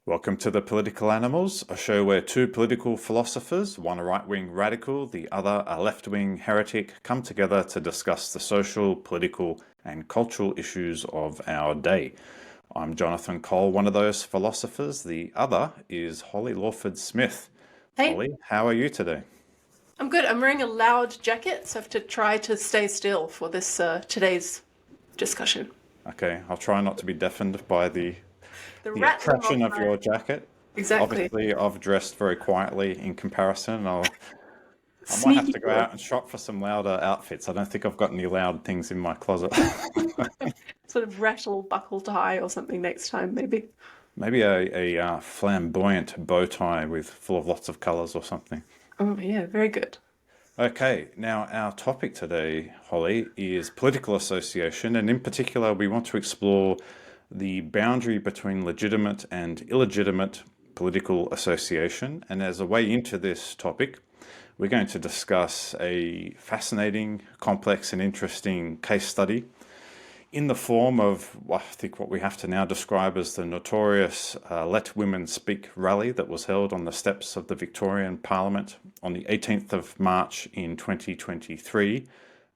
Welcome to The Political Animals, a show where two political philosophers, one a right-wing radical, the other a left-wing heretic, come together to discuss the social, political and cultural issues of our day. I'm Jonathan Cole, one of those philosophers. The other is Holly Lawford-Smith. Hey, Holly, how are you today? I'm good. I'm wearing a loud jacket, so I have to try to stay still for this today's discussion. Okay, I'll try not to be deafened by the The the rattling of oppression of my your jacket. exactly Obviously, I've dressed very quietly in comparison. I might have sneaky to go boy. out and shop for some louder outfits. I don't think I've got any loud things in my closet. Sort of rattle buckle tie or something next time, maybe. Maybe a flamboyant bow tie with full of lots of colors or something. Oh yeah, very good. Okay, now our topic today, Holly, is political association, and in particular, we want to explore the boundary between legitimate and illegitimate political association. And as a way into this topic, we're going to discuss a fascinating, complex, and interesting case study in the form of, well, I think, what we have to now describe as the notorious Let Women Speak rally that was held on the steps of the Victorian Parliament on the 18th of March in 2023.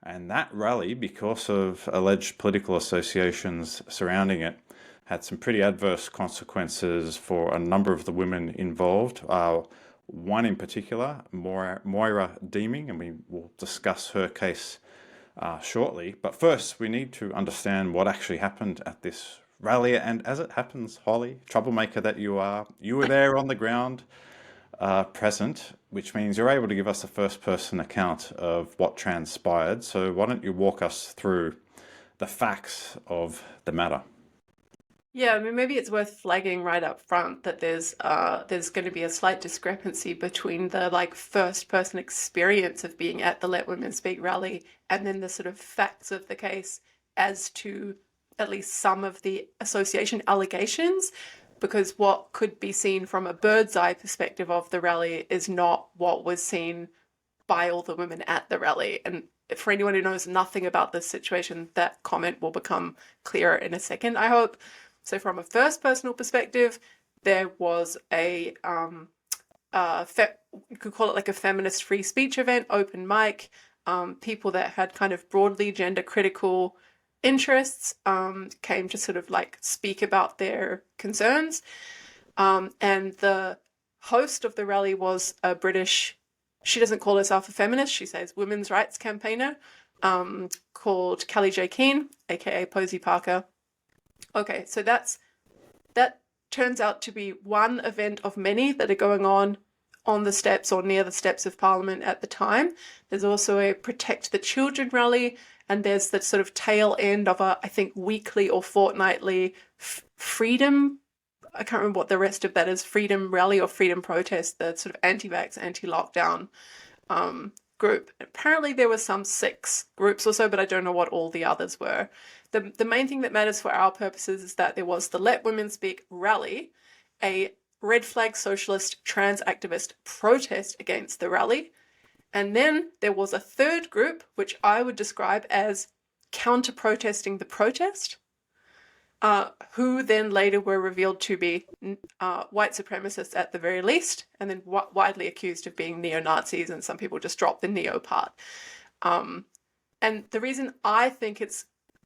And that rally, because of alleged political associations surrounding it, had some pretty adverse consequences for a number of the women involved. One in particular, Moira Deeming, and we will discuss her case shortly. But first, we need to understand what actually happened at this rally. And as it happens, Holly, troublemaker that you were there on the ground, present, which means you're able to give us a first-person account of what transpired. So why don't you walk us through the facts of the matter? Yeah, I mean maybe it's worth flagging right up front that there's going to be a slight discrepancy between the like first person experience of being at the Let Women Speak rally and then the sort of facts of the case as to at least some of the association allegations, because what could be seen from a bird's eye perspective of the rally is not what was seen by all the women at the rally. And for anyone who knows nothing about this situation, that comment will become clearer in a second, I hope. So from a first personal perspective, there was you could call it like a feminist free speech event, open mic, people that had kind of broadly gender critical interests came to sort of like speak about their concerns. And the host of the rally was a British, she doesn't call herself a feminist, she says women's rights campaigner, called Kelly J. Keane, aka Posey Parker. Okay, so that turns out to be one event of many that are going on the steps or near the steps of Parliament at the time. There's also a Protect the Children rally, and there's the sort of tail end of a, I think, weekly or fortnightly freedom. I can't remember what the rest of that is. Freedom rally or freedom protest, the sort of anti-vax, anti-lockdown group. Apparently there were some 6 groups or so, but I don't know what all the others were. The main thing that matters for our purposes is that there was the Let Women Speak rally, a red flag socialist trans-activist protest against the rally, and then there was a third group, which I would describe as counter-protesting the protest, who then later were revealed to be white supremacists at the very least, and then widely accused of being neo-Nazis, and some people just dropped the neo part. And the reason I think it's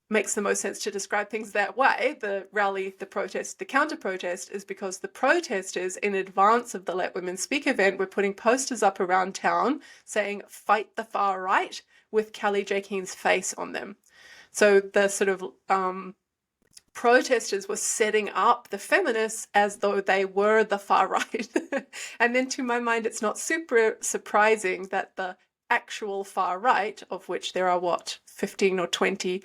makes the most sense to describe things that way, the rally, the protest, the counter-protest, is because the protesters in advance of the Let Women Speak event were putting posters up around town saying, "Fight the far right," with Kelly J. Keane's face on them. So the sort of protesters were setting up the feminists as though they were the far right. And then to my mind, it's not super surprising that the actual far right, of which there are, what, 15 or 20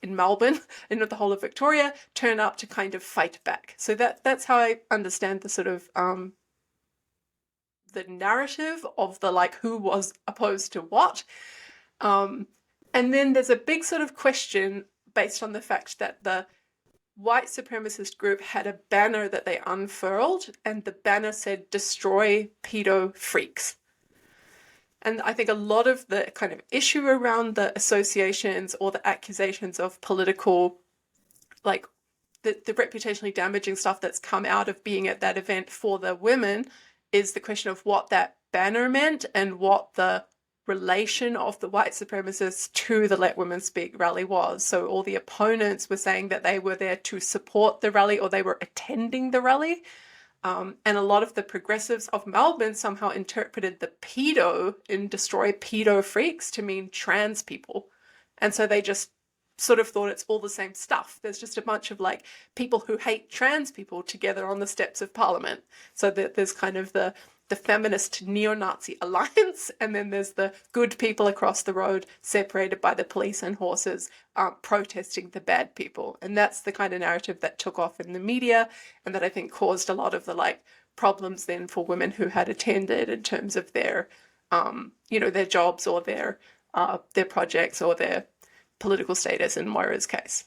in Melbourne and the whole of Victoria, turn up to kind of fight back. So that's how I understand the sort of the narrative of the like who was opposed to what. And then there's a big sort of question based on the fact that the white supremacist group had a banner that they unfurled, and the banner said, "Destroy pedo freaks." And I think a lot of the kind of issue around the associations or the accusations of political, like, the reputationally damaging stuff that's come out of being at that event for the women is the question of what that banner meant and what the relation of the white supremacists to the Let Women Speak rally was. So all the opponents were saying that they were there to support the rally, or they were attending the rally. And a lot of the progressives of Melbourne somehow interpreted the pedo in Destroy Pedo Freaks to mean trans people. And so they just sort of thought it's all the same stuff. There's just a bunch of like people who hate trans people together on the steps of Parliament. So that there's kind of the feminist neo-Nazi alliance, and then there's the good people across the road separated by the police and horses protesting the bad people. And that's the kind of narrative that took off in the media, and that I think caused a lot of the like problems then for women who had attended in terms of their their jobs or their projects or their political status in Moira's case.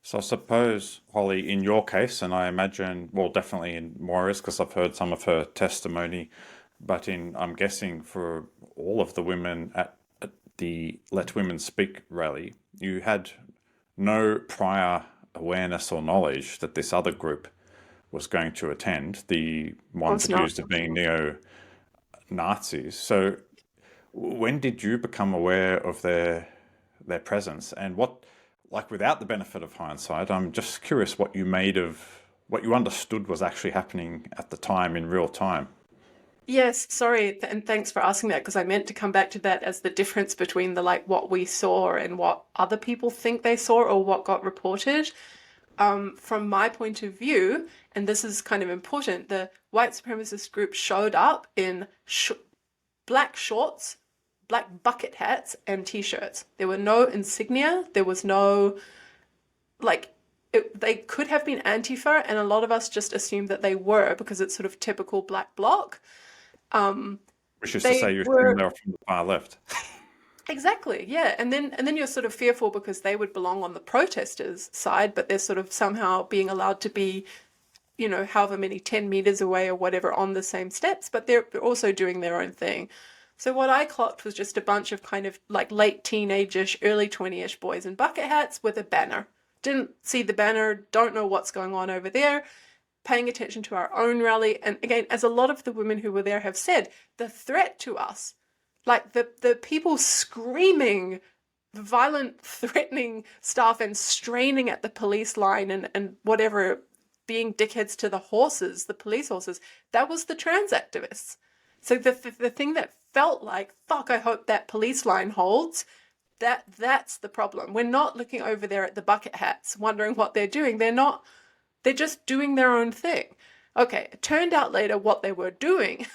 So I suppose, Holly, in your case, and I imagine, well, definitely in Moira's, because I've heard some of her testimony, but I'm guessing for all of the women at the Let Women Speak rally, you had no prior awareness or knowledge that this other group was going to attend, the ones accused of being neo-Nazis. So when did you become aware of their presence, and what, like, without the benefit of hindsight, I'm just curious what you made of what you understood was actually happening at the time in real time. Yes, sorry, and thanks for asking that, because I meant to come back to that as the difference between the like what we saw and what other people think they saw or what got reported. From my point of view, and this is kind of important, the white supremacist group showed up in black shorts, black bucket hats, and t-shirts. There were no insignia. There was no, they could have been Antifa, and a lot of us just assumed that they were because it's sort of typical black bloc. Which is to say, you assume they were from the far left. Exactly, yeah. And then you're sort of fearful because they would belong on the protesters' side, but they're sort of somehow being allowed to be, however many 10 meters away or whatever on the same steps, but they're also doing their own thing. So what I clocked was just a bunch of kind of like late teenage-ish, early 20-ish boys in bucket hats with a banner. Didn't see the banner, don't know what's going on over there, paying attention to our own rally. And again, as a lot of the women who were there have said, the threat to us, like the people screaming violent, threatening stuff and straining at the police line and whatever, being dickheads to the horses, the police horses, that was the trans-activists. So the thing that felt like, fuck, I hope that police line holds, that's the problem. We're not looking over there at the bucket hats, wondering what they're doing. They're just doing their own thing. Okay, it turned out later what they were doing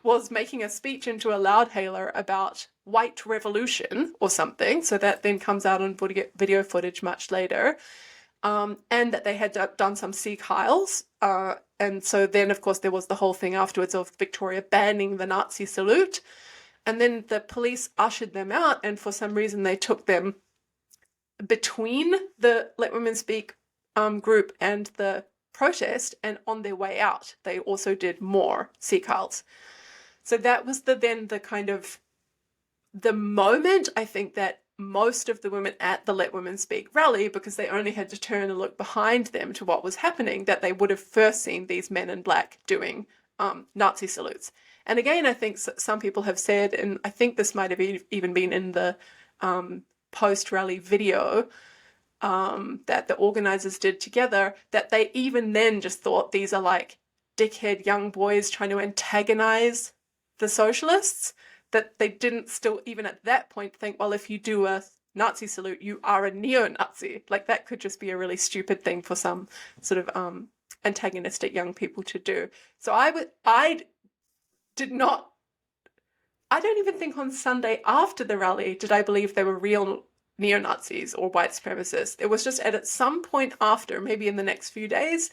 was making a speech into a loudhailer about white revolution or something. So that then comes out on video footage much later. And that they had done some Sikh Heils. And so then, of course, there was the whole thing afterwards of Victoria banning the Nazi salute. And then the police ushered them out, and for some reason they took them between the Let Women Speak group and the protest, and on their way out, they also did more Sikh Heils. So that was the moment, I think, that most of the women at the Let Women Speak rally, because they only had to turn and look behind them to what was happening, that they would have first seen these men in black doing Nazi salutes. And again, I think some people have said, and I think this might have even been in the post-rally video that the organizers did together, that they even then just thought these are like dickhead young boys trying to antagonize the socialists, that they didn't still, even at that point, think, well, if you do a Nazi salute, you are a neo-Nazi. Like, that could just be a really stupid thing for some sort of antagonistic young people to do. So I don't even think on Sunday after the rally did I believe they were real neo-Nazis or white supremacists. It was just at some point after, maybe in the next few days,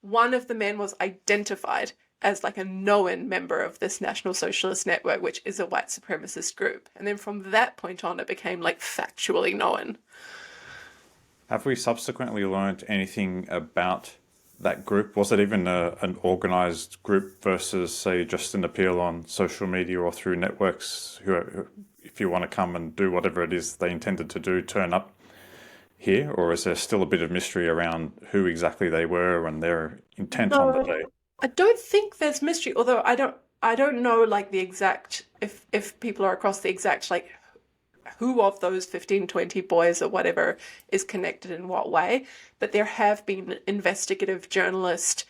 one of the men was identified as like a known member of this National Socialist Network, which is a white supremacist group. And then from that point on, it became like factually known. Have we subsequently learned anything about that group? Was it even an organized group versus, say, just an appeal on social media or through networks who, if you want to come and do whatever it is they intended to do, turn up here, or is there still a bit of mystery around who exactly they were and their intent on the No, day? I don't think there's mystery, although I don't know like the exact if people are across the exact like who of those 15, 20 boys or whatever is connected in what way. But there have been investigative journalist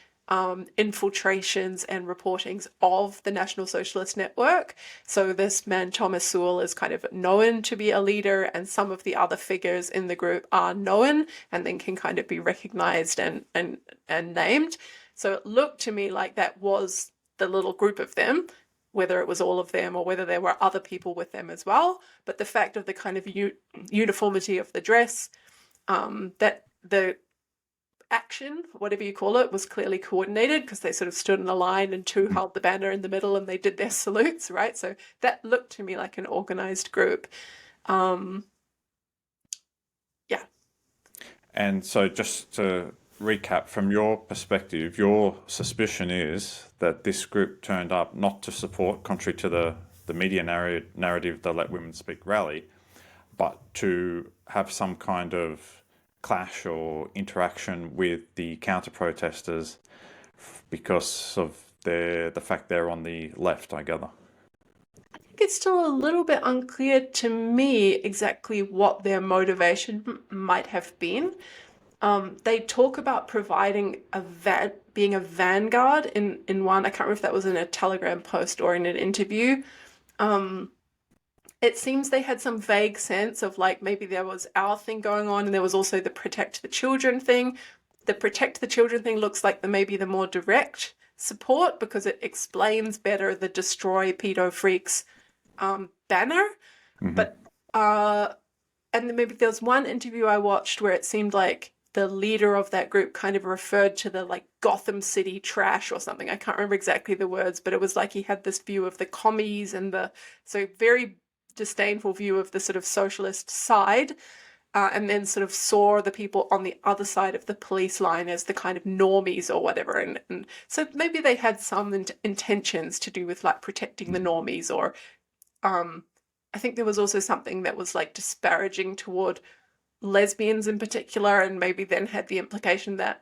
infiltrations and reportings of the National Socialist Network. So this man, Thomas Sewell, is kind of known to be a leader, and some of the other figures in the group are known and then can kind of be recognized and named. So it looked to me like that was the little group of them, whether it was all of them or whether there were other people with them as well. But the fact of the kind of uniformity of the dress, that the action, whatever you call it, was clearly coordinated because they sort of stood in a line and two held the banner in the middle and they did their salutes, right? So that looked to me like an organized group. Yeah. And so, just to recap, from your perspective, your suspicion is that this group turned up not to support, contrary to the media narrative, the Let Women Speak rally, but to have some kind of clash or interaction with the counter-protesters because of the fact they're on the left, I gather. It's still a little bit unclear to me exactly what their motivation might have been. They talk about providing being a vanguard in one. I can't remember if that was in a Telegram post or in an interview. It seems they had some vague sense of like maybe there was our thing going on, and there was also the protect the children thing. The protect the children thing looks like maybe the more direct support because it explains better the destroy pedo freaks banner. But and then maybe there was one interview I watched where it seemed like the leader of that group kind of referred to the like Gotham City trash or something. I can't remember exactly the words, but it was like he had this view of the commies and so very disdainful view of the sort of socialist side, and then sort of saw the people on the other side of the police line as the kind of normies or whatever. And so maybe they had some intentions to do with like protecting the normies, or I think there was also something that was like disparaging toward lesbians in particular, and maybe then had the implication that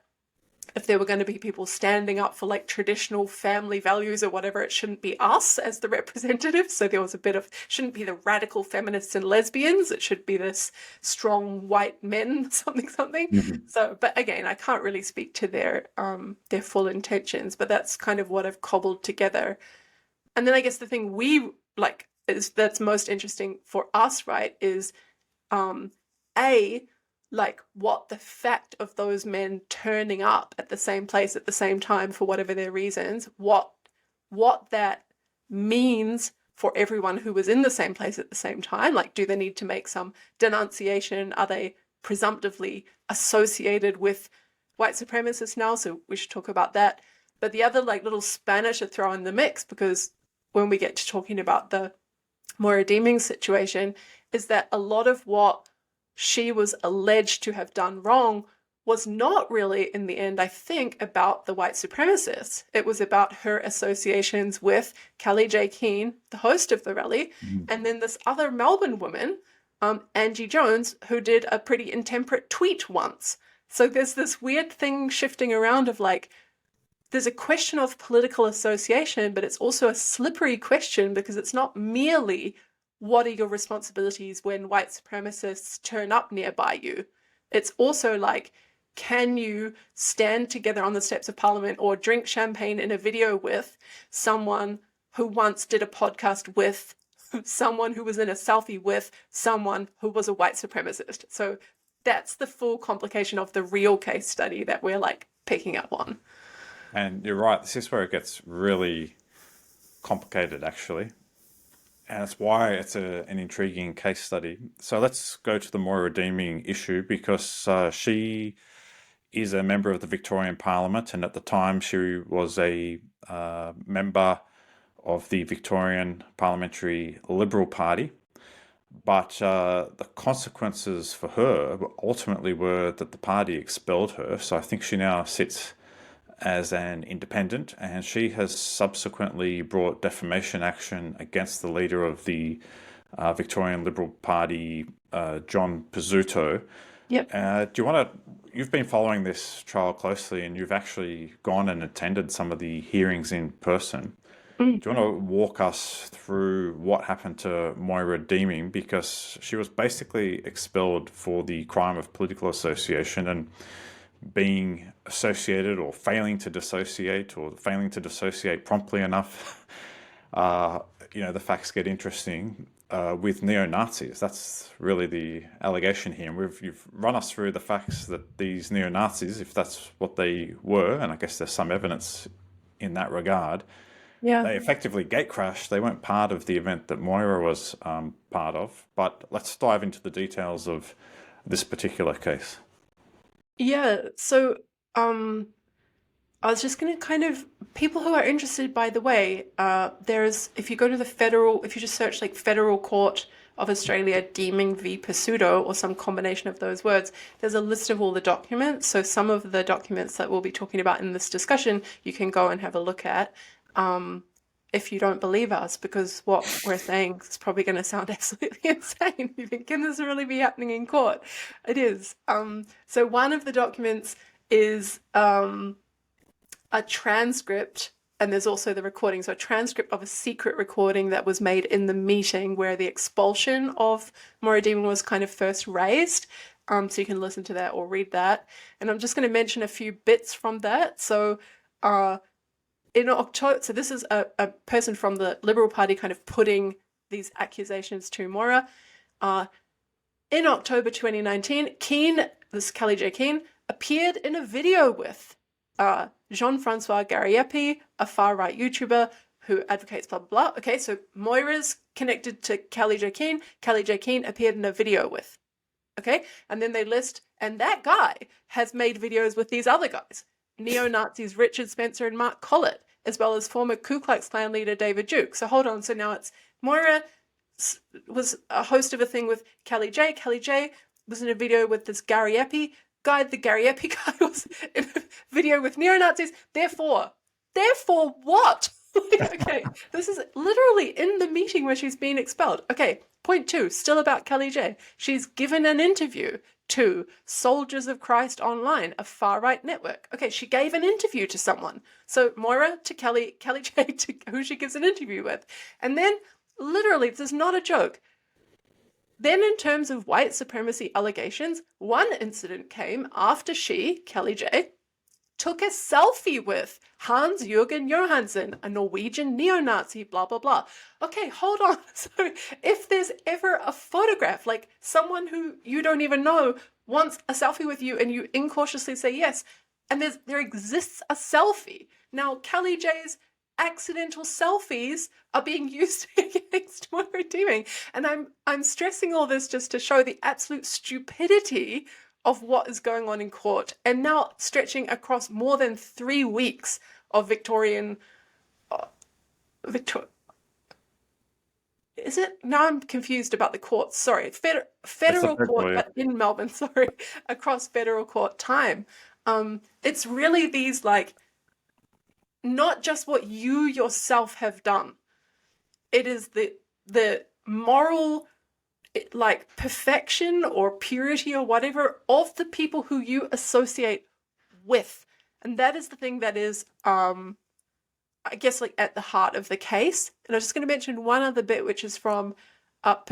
if there were going to be people standing up for like traditional family values or whatever, it shouldn't be us as the representatives. So there was a bit of, shouldn't be the radical feminists and lesbians, it should be this strong white men, something. So, but again, I can't really speak to their full intentions, but that's kind of what I've cobbled together. And then I guess the thing we like is that's most interesting for us, right, is like what the fact of those men turning up at the same place at the same time for whatever their reasons, what that means for everyone who was in the same place at the same time. Like, do they need to make some denunciation? Are they presumptively associated with white supremacists now? So we should talk about that. But the other like little spanner to throw in the mix, because when we get to talking about the Moira Deeming situation, is that a lot of what she was alleged to have done wrong was not really, in the end, I think, about the white supremacists. It was about her associations with Kelly J. Keane, the host of the rally, and then this other Melbourne woman, Angie Jones, who did a pretty intemperate tweet once. So there's this weird thing shifting around of like, there's a question of political association, but it's also a slippery question because it's not merely what are your responsibilities when white supremacists turn up nearby you. It's also like, can you stand together on the steps of Parliament or drink champagne in a video with someone who once did a podcast with someone who was in a selfie with someone who was a white supremacist? So that's the full complication of the real case study that we're like picking up on. And you're right, this is where it gets really complicated, actually. And that's why it's an intriguing case study. So let's go to the Moira Deeming issue, because she is a member of the Victorian Parliament, and at the time she was a member of the Victorian Parliamentary Liberal Party. But the consequences for her ultimately were that the party expelled her. So I think she now sits as an independent, and she has subsequently brought defamation action against the leader of the Victorian Liberal Party, John Pizzuto, Yep. Do you want to? You've been following this trial closely, and you've actually gone and attended some of the hearings in person. Mm. Do you want to walk us through what happened to Moira Deeming? Because she was basically expelled for the crime of political association and being associated or failing to dissociate or failing to dissociate promptly enough. The facts get interesting with neo-Nazis. That's really the allegation here. And you've run us through the facts that these neo-Nazis, if that's what they were, and I guess there's some evidence in that regard, Yeah. they effectively gate crashed. They weren't part of the event that Moira was part of. But let's dive into the details of this particular case. Yeah. So, I was just going to kind of, people who are interested, by the way, if you go to if you just search like Federal Court of Australia Deeming v. Pseudo or some combination of those words, there's a list of all the documents. So some of the documents that we'll be talking about in this discussion, you can go and have a look at if you don't believe us, because what we're saying is probably going to sound absolutely insane. You think, can this really be happening in court? It is. So one of the documents is a transcript, and there's also the recording. So a transcript of a secret recording that was made in the meeting where the expulsion of Moira Deeming was kind of first raised. So you can listen to that or read that. And I'm just going to mention a few bits from that. So in October, so this is a person from the Liberal Party kind of putting these accusations to Moira. In October 2019, this is Kelly J. Keane, appeared in a video with Jean-Francois Gariepi, a far-right YouTuber who advocates blah, blah, blah. Okay, so Moira's connected to Kelly J. Keane. Kelly J. Keane appeared in a video with. Okay, and then they list, and that guy has made videos with these other guys. Neo-Nazis Richard Spencer and Mark Collett, as well as former Ku Klux Klan leader David Duke. So hold on, so now it's Moira was a host of a thing with Kelly J. Kelly J was in a video with this Gariepi guy. The Gariepi guy was in a video with neo-Nazis. Therefore what? Okay, this is literally in the meeting where she's being expelled. Okay, point 2, still about Kelly J. She's given an interview to Soldiers of Christ Online, a far-right network. Okay, she gave an interview to someone. So Moira to Kelly J to who she gives an interview with. And then, literally, this is not a joke. Then in terms of white supremacy allegations, one incident came after she, Kelly J, took a selfie with Hans-Jürgen Johansson, a Norwegian neo-Nazi, blah, blah, blah. Okay, hold on. So if there's ever a photograph, like someone who you don't even know wants a selfie with you and you incautiously say yes, and there exists a selfie. Now, Kelly J's accidental selfies are being used against Moira Deeming. And I'm stressing all this just to show the absolute stupidity of what is going on in court, and now stretching across more than 3 weeks of Victorian is it? Now I'm confused about the courts. Sorry, federal court, but in Melbourne. Sorry, across federal court time. It's really these like, not just what you yourself have done. It is the moral, like, perfection or purity or whatever of the people who you associate with. And that is the thing that is, I guess, like, at the heart of the case. And I'm just going to mention one other bit, which is from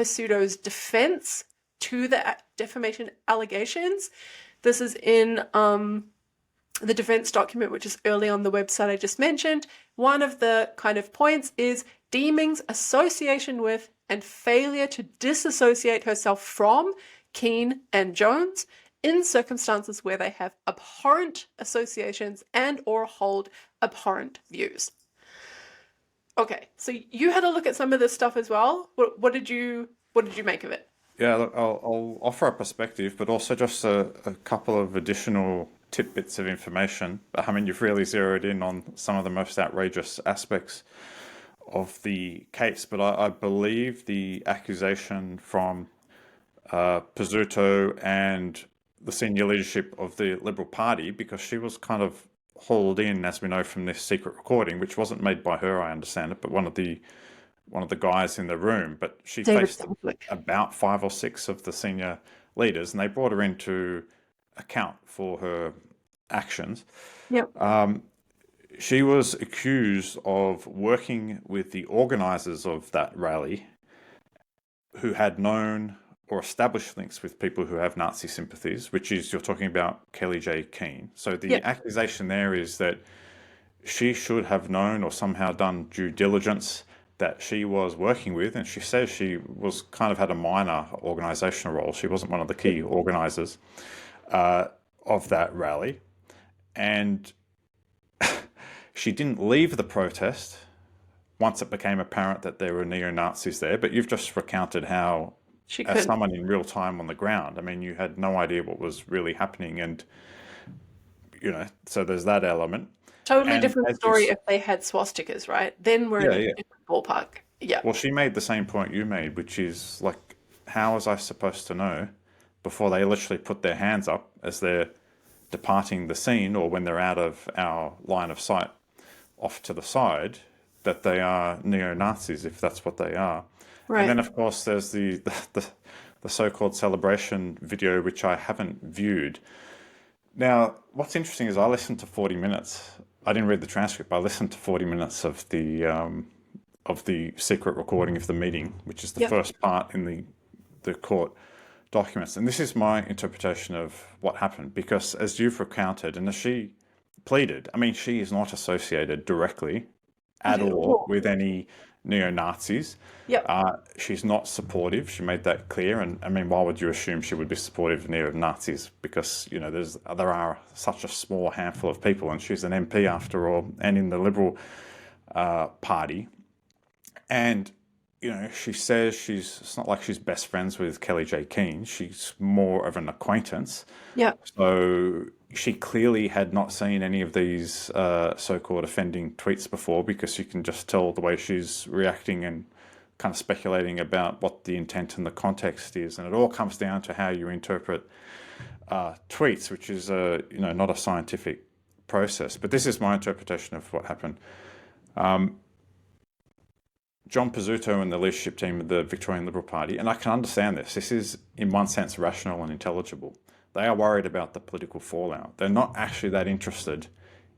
Pseudo's defense to the defamation allegations. This is in the defense document, which is early on the website I just mentioned. One of the kind of points is Deeming's association with and failure to disassociate herself from Keane and Jones in circumstances where they have abhorrent associations and or hold abhorrent views. Okay, so you had a look at some of this stuff as well. What did you make of it? Yeah, look, I'll offer a perspective, but also just a couple of additional tidbits of information. I mean, you've really zeroed in on some of the most outrageous aspects of the case, but I believe the accusation from Pizzuto and the senior leadership of the Liberal Party, because she was kind of hauled in, as we know from this secret recording, which wasn't made by her, I understand it, but one of the guys in the room. But she faced about 5 or 6 of the senior leaders, and they brought her in to account for her actions. Yep. She was accused of working with the organizers of that rally, who had known or established links with people who have Nazi sympathies, which is, you're talking about Kelly J. Keane. So the Yep. accusation there is that she should have known or somehow done due diligence that she was working with, and she says she was kind of had a minor organizational role. She wasn't one of the key organizers of that rally. And she didn't leave the protest once it became apparent that there were neo-Nazis there, but you've just recounted how, She as could. someone in real time on the ground, I mean, you had no idea what was really happening, and, so there's that element. Totally And different as story if they had swastikas, right? Then we're in yeah, a yeah. different ballpark. Yeah. Well, she made the same point you made, which is like, how was I supposed to know before they literally put their hands up as they're departing the scene, or when they're out of our line of sight off to the side, that they are neo-Nazis, if that's what they are. And then, Right. of course, there's the so-called celebration video, which I haven't viewed. Now, what's interesting is I listened to 40 minutes. I didn't read the transcript, but I listened to 40 minutes of the secret recording of the meeting, which is the Yep. first part in the court documents. And this is my interpretation of what happened, because as you've recounted, and as she pleaded, I mean, she is not associated directly at all with any neo-Nazis. Yep. She's not supportive. She made that clear. And I mean, why would you assume she would be supportive of neo-Nazis? Because, there are such a small handful of people, and she's an MP after all, and in the Liberal Party. And, she says it's not like she's best friends with Kelly J. Keane. She's more of an acquaintance. Yep. So she clearly had not seen any of these so-called offending tweets before, because you can just tell the way she's reacting and kind of speculating about what the intent and the context is. And it all comes down to how you interpret tweets, which is not a scientific process. But this is my interpretation of what happened. John Pizzuto and the leadership team of the Victorian Liberal Party, and I can understand this. This is, in one sense, rational and intelligible. They are worried about the political fallout. They're not actually that interested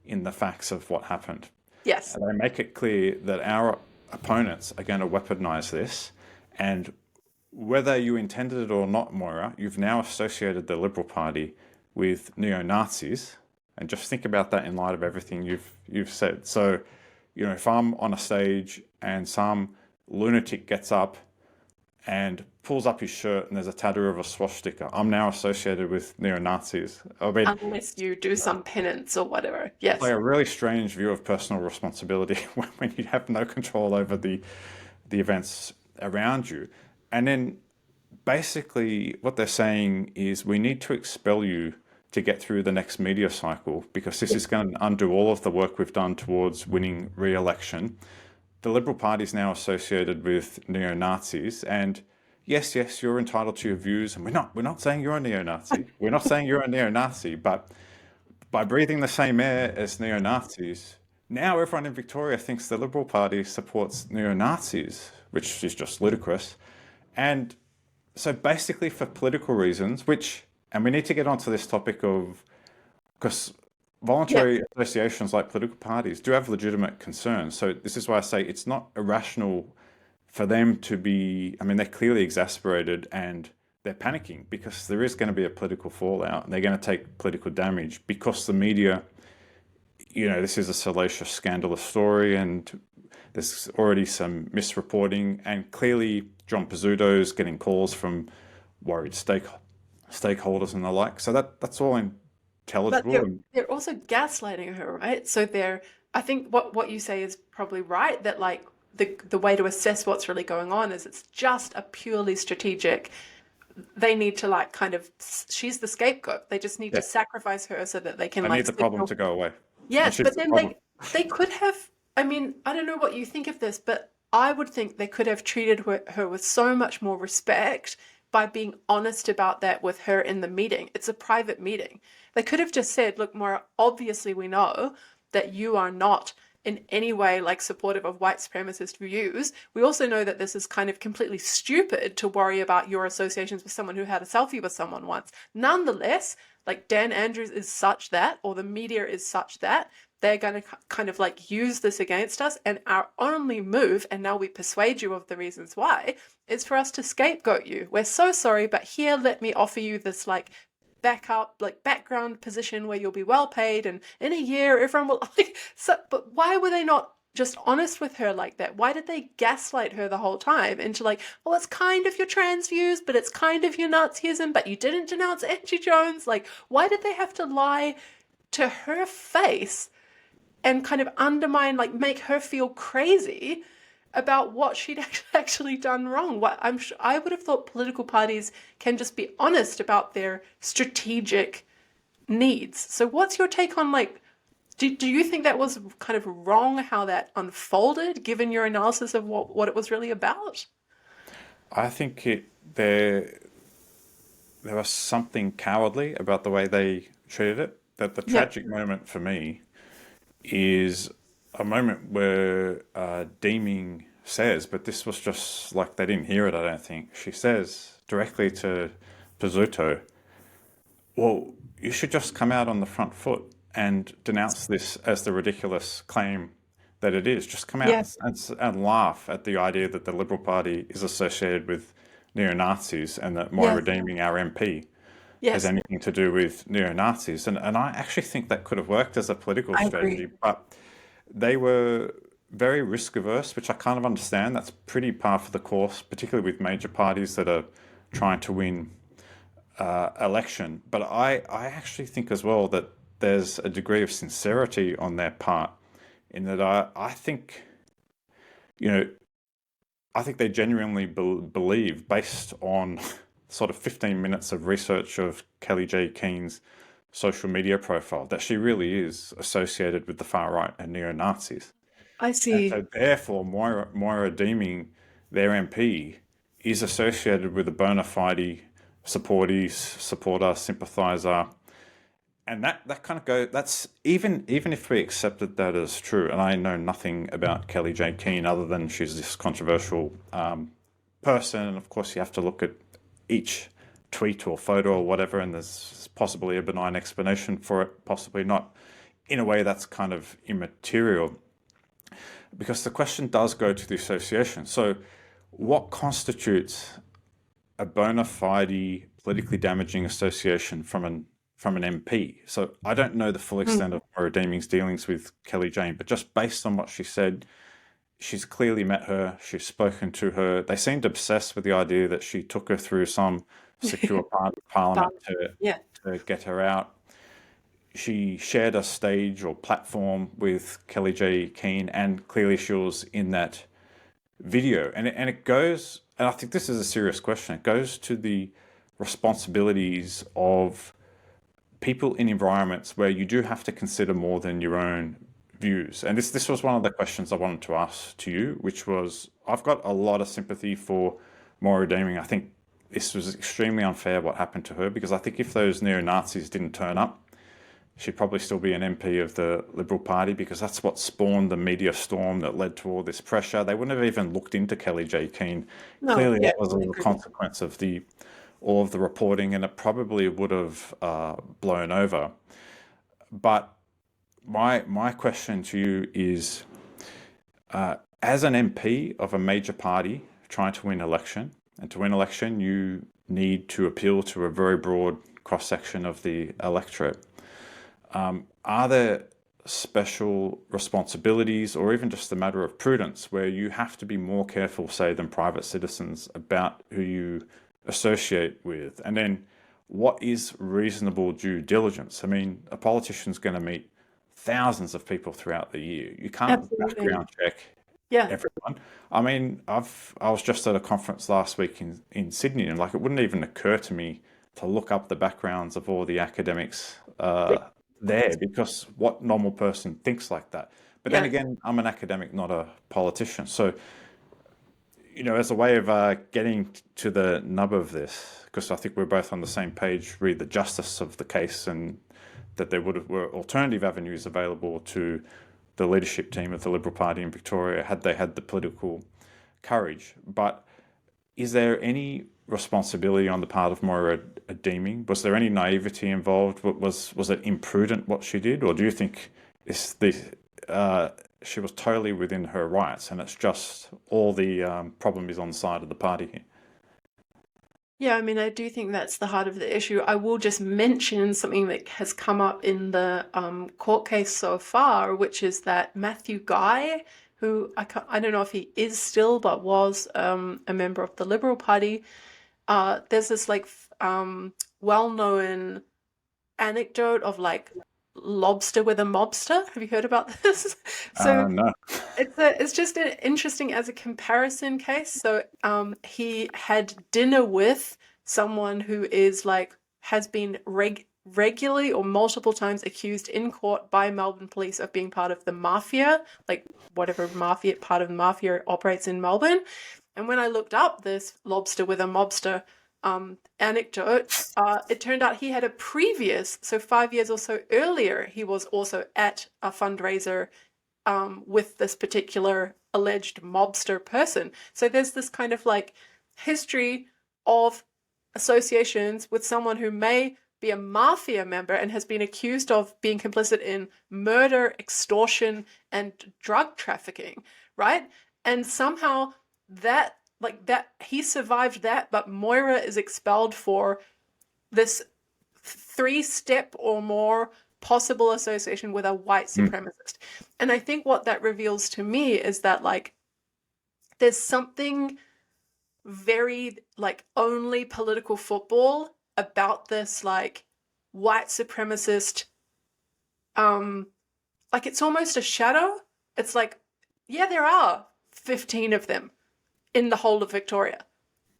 in the facts of what happened. Yes. And they make it clear that our opponents are going to weaponize this. And whether you intended it or not, Moira, you've now associated the Liberal Party with neo-Nazis. And just think about that in light of everything you've said. So, if I'm on a stage and some lunatic gets up and pulls up his shirt and there's a tattoo of a swastika, I'm now associated with neo-Nazis. I mean, Unless you do some penance or whatever. Yes. like a really strange view of personal responsibility when you have no control over the events around you. And then basically what they're saying is, we need to expel you to get through the next media cycle, because this is going to undo all of the work we've done towards winning re-election. The Liberal Party is now associated with neo-Nazis, and yes, you're entitled to your views, and we're not saying you're a neo-Nazi. We're not saying you're a neo-Nazi, but by breathing the same air as neo-Nazis, now everyone in Victoria thinks the Liberal Party supports neo-Nazis, which is just ludicrous. And so basically, for political reasons, and we need to get onto this topic because voluntary associations like political parties do have legitimate concerns. So this is why I say it's not irrational for them to be, I mean, they're clearly exasperated and they're panicking, because there is going to be a political fallout. They're going to take political damage because the media, this is a salacious, scandalous story, and there's already some misreporting, and clearly John Pizzuto's getting calls from worried stakeholders and the like. So that's all intelligible. But they're also gaslighting her, right? So I think what you say is probably right, that like the way to assess what's really going on is it's just a purely strategic. They need to she's the scapegoat. They just need to sacrifice her so that they can need the problem to go away. Yes, but then they could have, I mean, I don't know what you think of this, but I would think they could have treated her with so much more respect by being honest about that with her in the meeting. It's a private meeting. They could have just said, look, Maura, obviously we know that you are not in any way like supportive of white supremacist views, we also know that this is kind of completely stupid to worry about your associations with someone who had a selfie with someone once. Nonetheless, like Dan Andrews is such that, or the media is such that, they're going to kind of like use this against us, and our only move, and now we persuade you of the reasons why, is for us to scapegoat you. We're so sorry, but here, let me offer you this like backup, like background position where you'll be well paid, and in a year everyone will like. So, but why were they not just honest with her like that? Why did they gaslight her the whole time into like, well, it's kind of your trans views, but it's kind of your Nazism, but you didn't denounce Angie Jones? Like, why did they have to lie to her face and kind of undermine, like make her feel crazy about what she'd actually done wrong? What I would have thought political parties can just be honest about their strategic needs. So what's your take on like, do you think that was kind of wrong how that unfolded, given your analysis of what it was really about? I think there was something cowardly about the way they treated it. That the tragic moment for me is a moment where Deeming says, but this was just like they didn't hear it, I don't think. She says directly to Pizzuto, well, you should just come out on the front foot and denounce this as the ridiculous claim that it is. Just come out and laugh at the idea that the Liberal Party is associated with neo-Nazis and that Moira Deeming, our MP, has anything to do with neo-Nazis. And I actually think that could have worked as a political strategy, but they were very risk averse, which I kind of understand. That's pretty par for the course, particularly with major parties that are trying to win election. But I actually think as well that there's a degree of sincerity on their part in that I think, I think they genuinely believe, based on sort of 15 minutes of research of Kelly J. Keen's social media profile, that she really is associated with the far right and neo-Nazis. I see. And so therefore, Moira Deeming, their MP, is associated with a bona fide supporter, sympathiser. And that kind of that's even if we accepted that as true, and I know nothing about Kelly J. Keen other than she's this controversial person, and of course you have to look at each tweet or photo or whatever, and there's possibly a benign explanation for it, possibly not. In a way, that's kind of immaterial, because the question does go to the association. So what constitutes a bona fide politically damaging association from an MP? So I don't know the full extent of Moira Deeming's dealings with Kelly Jane, but just based on what she said, she's clearly met her, she's spoken to her. They seemed obsessed with the idea that she took her through some secure part of Parliament to get her out. She shared a stage or platform with Kelly J. Keen, and clearly she was in that video. And it goes, and I think this is a serious question, it goes to the responsibilities of people in environments where you do have to consider more than your own views. And this was one of the questions I wanted to ask to you, which was, I've got a lot of sympathy for Moira Deeming. I think this was extremely unfair what happened to her, because I think if those neo-Nazis didn't turn up, she'd probably still be an MP of the Liberal Party, because that's what spawned the media storm that led to all this pressure. They wouldn't have even looked into Kelly J. Keen. Clearly that was a consequence of all of the reporting, and it probably would have blown over. But my question to you is, as an MP of a major party trying to win election, and to win election you need to appeal to a very broad cross-section of the electorate, are there special responsibilities, or even just a matter of prudence, where you have to be more careful, say, than private citizens about who you associate with? And then what is reasonable due diligence? I mean, a politician's going to meet thousands of people throughout the year. You can't background check everyone. I mean, I was just at a conference last week in Sydney, and like, it wouldn't even occur to me to look up the backgrounds of all the academics there, because what normal person thinks like that? But then again, I'm an academic, not a politician. So, as a way of getting to the nub of this, because I think we're both on the same page, read the justice of the case, and that there were alternative avenues available to the leadership team of the Liberal Party in Victoria had they had the political courage. But is there any responsibility on the part of Moira Deeming? Was there any naivety involved? Was it imprudent what she did, or do you think she was totally within her rights, and it's just all the problem is on the side of the party here? Yeah, I mean, I do think that's the heart of the issue. I will just mention something that has come up in the court case so far, which is that Matthew Guy, who I don't know if he is still, but was a member of the Liberal Party, there's this like well-known anecdote of like lobster with a mobster. Have you heard about this? So No. it's just interesting as a comparison case. So he had dinner with someone who is like has been regularly or multiple times accused in court by Melbourne police of being part of the mafia, like whatever mafia part of the mafia operates in Melbourne. And when I looked up this lobster with a mobster anecdote, it turned out he had a previous, so 5 years or so earlier, he was also at a fundraiser with this particular alleged mobster person. So there's this kind of like history of associations with someone who may be a mafia member and has been accused of being complicit in murder, extortion, and drug trafficking, right? And somehow that he survived that, but Moira is expelled for this 3-step or more possible association with a white supremacist. And I think what that reveals to me is that like there's something very like only political football about this like white supremacist like it's almost a shadow. It's like, yeah, there are 15 of them in the whole of Victoria,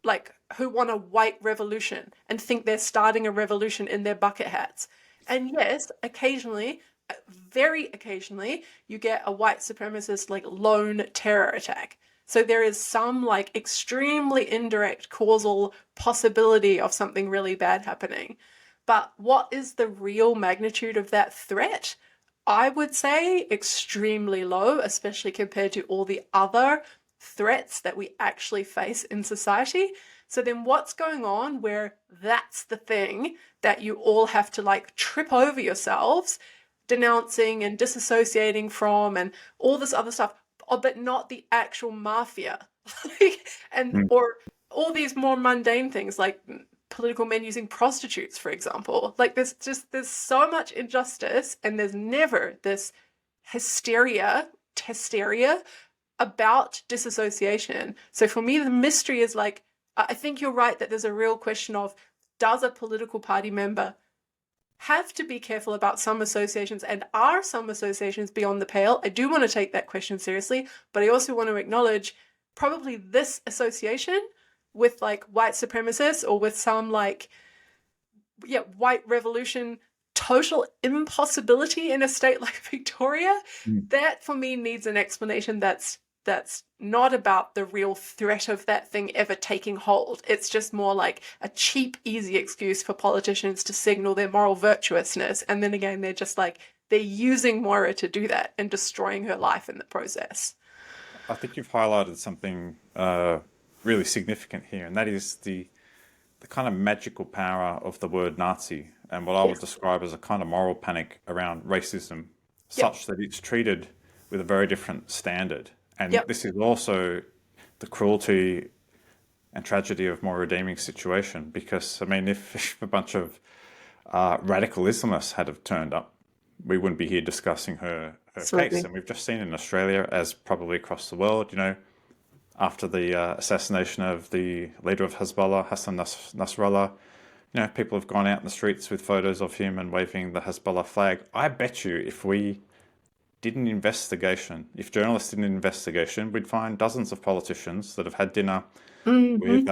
like who want a white revolution and think they're starting a revolution in their bucket hats. And yes, occasionally, very occasionally, you get a white supremacist like lone terror attack. So there is some like extremely indirect causal possibility of something really bad happening. But what is the real magnitude of that threat? I would say extremely low, especially compared to all the other threats that we actually face in society. So then what's going on where that's the thing that you all have to like trip over yourselves, denouncing and disassociating from and all this other stuff, but not the actual mafia. And or all these more mundane things like political men using prostitutes, for example. Like there's so much injustice and there's never this hysteria about disassociation. So for me, the mystery is like, I think you're right that there's a real question of, does a political party member have to be careful about some associations, and are some associations beyond the pale? I do want to take that question seriously, but I also want to acknowledge probably this association with like white supremacists or with some like, white revolution total impossibility in a state like Victoria, that for me needs an explanation that's not about the real threat of that thing ever taking hold. It's just more like a cheap, easy excuse for politicians to signal their moral virtuousness. And then again, they're just like, they're using Moira to do that and destroying her life in the process. I think you've highlighted something really significant here, and that is the kind of magical power of the word Nazi and what I would describe as a kind of moral panic around racism, such that it's treated with a very different standard. And this is also the cruelty and tragedy of Moira Deeming's situation, because, I mean, if a bunch of radical Islamists had have turned up, we wouldn't be here discussing her case. And we've just seen in Australia, as probably across the world, after the assassination of the leader of Hezbollah, Hassan Nasrallah, people have gone out in the streets with photos of him and waving the Hezbollah flag. I bet you if we did an investigation, if journalists did an investigation, we'd find dozens of politicians that have had dinner with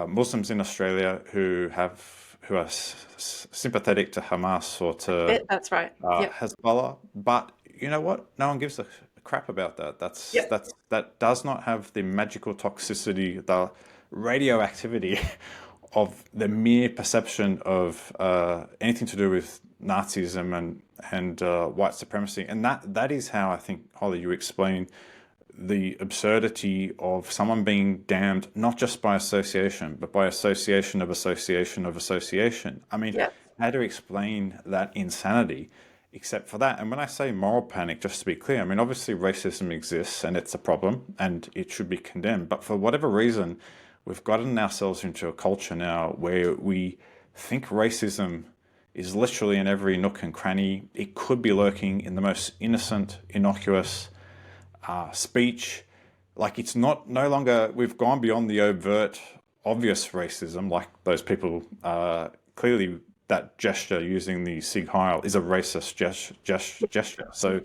Muslims in Australia who are sympathetic to Hamas or to That's right. Hezbollah. But you know what? No one gives a crap about that. That does not have the magical toxicity, the radioactivity of the mere perception of anything to do with Nazism and white supremacy, and that is how I think, Holly, you explain the absurdity of someone being damned not just by association, but by association of association of association. I mean, Yeah. how to explain that insanity except for that? And when I say moral panic, just to be clear, I mean, obviously racism exists and it's a problem and it should be condemned. But for whatever reason, we've gotten ourselves into a culture now where we think racism is literally in every nook and cranny. It could be lurking in the most innocent, innocuous speech. Like it's not no longer, we've gone beyond the overt, obvious racism, like those people clearly that gesture using the Sieg Heil is a racist gesture. So,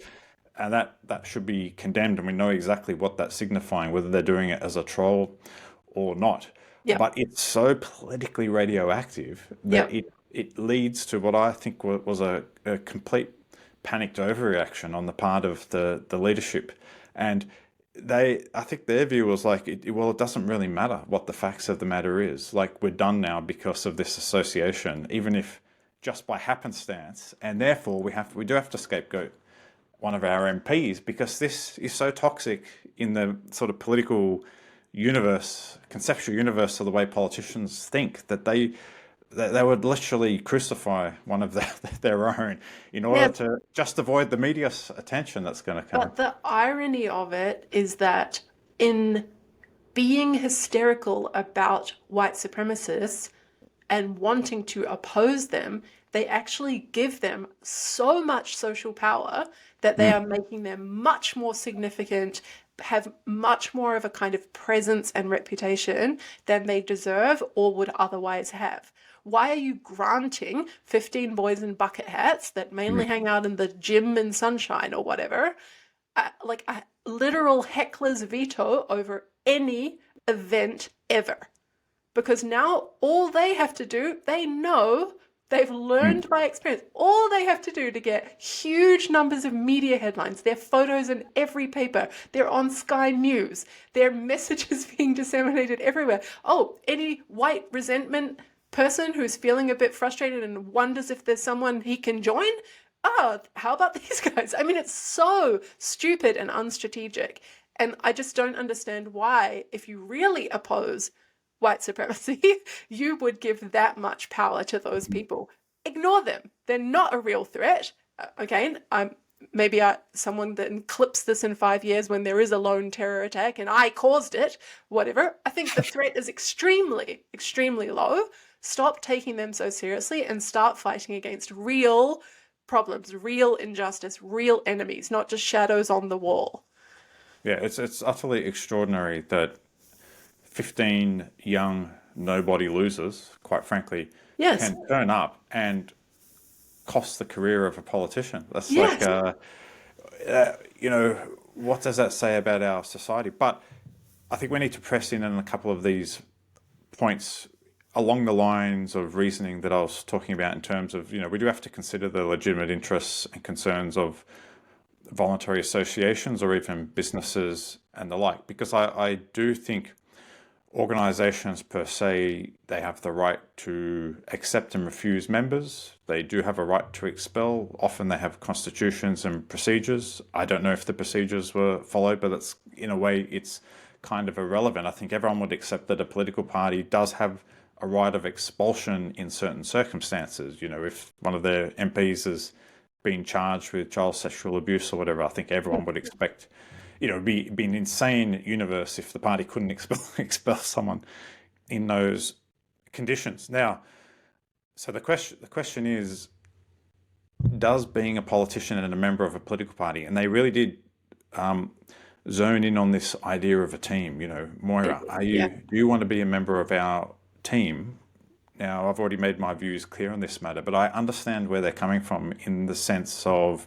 and that should be condemned, and we know exactly what that's signifying, whether they're doing it as a troll or not. Yep. But it's so politically radioactive that Yep. it leads to what I think was a complete panicked overreaction on the part of the leadership. And I think their view was like, well, it doesn't really matter what the facts of the matter is. Like, we're done now because of this association, even if just by happenstance, and therefore we do have to scapegoat one of our MPs because this is so toxic in the sort of political universe, conceptual universe of the way politicians think, that they would literally crucify one of their own in order Yeah. to just avoid the media's attention that's going to come. But the irony of it is that in being hysterical about white supremacists and wanting to oppose them, they actually give them so much social power that they are making them much more significant, have much more of a kind of presence and reputation than they deserve or would otherwise have. Why are you granting 15 boys in bucket hats that mainly hang out in the gym in sunshine or whatever, like a literal heckler's veto over any event ever? Because now all they have to do, they know, they've learned by experience, all they have to do to get huge numbers of media headlines, their photos in every paper, they're on Sky News, their messages being disseminated everywhere. Oh, any white resentment person who's feeling a bit frustrated and wonders if there's someone he can join? Oh, how about these guys? I mean, it's so stupid and unstrategic. And I just don't understand why, if you really oppose white supremacy, you would give that much power to those people. Ignore them. They're not a real threat. Again, maybe someone then clips this in 5 years when there is a lone terror attack and I caused it, whatever. I think the threat is extremely, extremely low. Stop taking them so seriously and start fighting against real problems, real injustice, real enemies, not just shadows on the wall. Yeah, it's utterly extraordinary that 15 young nobody losers, quite frankly, Yes. can turn up and cost the career of a politician. That's Yes. like, what does that say about our society? But I think we need to press in on a couple of these points along the lines of reasoning that I was talking about in terms of, we do have to consider the legitimate interests and concerns of voluntary associations or even businesses and the like, because I do think organizations per se, they have the right to accept and refuse members. They do have a right to expel. Often they have constitutions and procedures. I don't know if the procedures were followed, but it's, in a way, it's kind of irrelevant. I think everyone would accept that a political party does have a right of expulsion in certain circumstances. If one of their MPs has been charged with child sexual abuse or whatever, I think everyone would expect, it'd be an insane universe if the party couldn't expel someone in those conditions. Now, so the question is, does being a politician and a member of a political party, and they really did zone in on this idea of a team. Moira, Yeah. do you want to be a member of our team? Now, I've already made my views clear on this matter, but I understand where they're coming from in the sense of,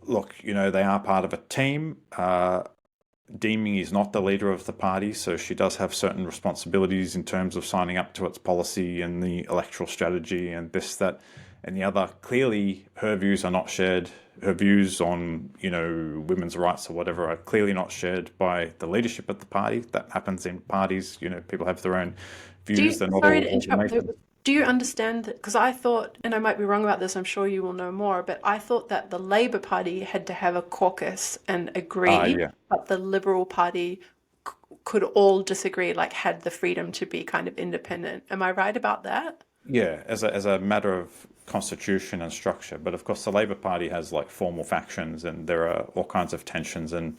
look, they are part of a team. Deeming is not the leader of the party, so she does have certain responsibilities in terms of signing up to its policy and the electoral strategy and this, that, and the other. Clearly, her views are not shared. Her views on, women's rights or whatever are clearly not shared by the leadership of the party. That happens in parties. People have their own views. They're not all Sorry to interrupt. automated. Do you understand that? Because I thought, and I might be wrong about this, I'm sure you will know more, but I thought that the Labour Party had to have a caucus and agree, Yeah. but the Liberal Party could all disagree, like had the freedom to be kind of independent. Am I right about that? Yeah, as a matter of constitution and structure. But of course, the Labor Party has like formal factions, and there are all kinds of tensions and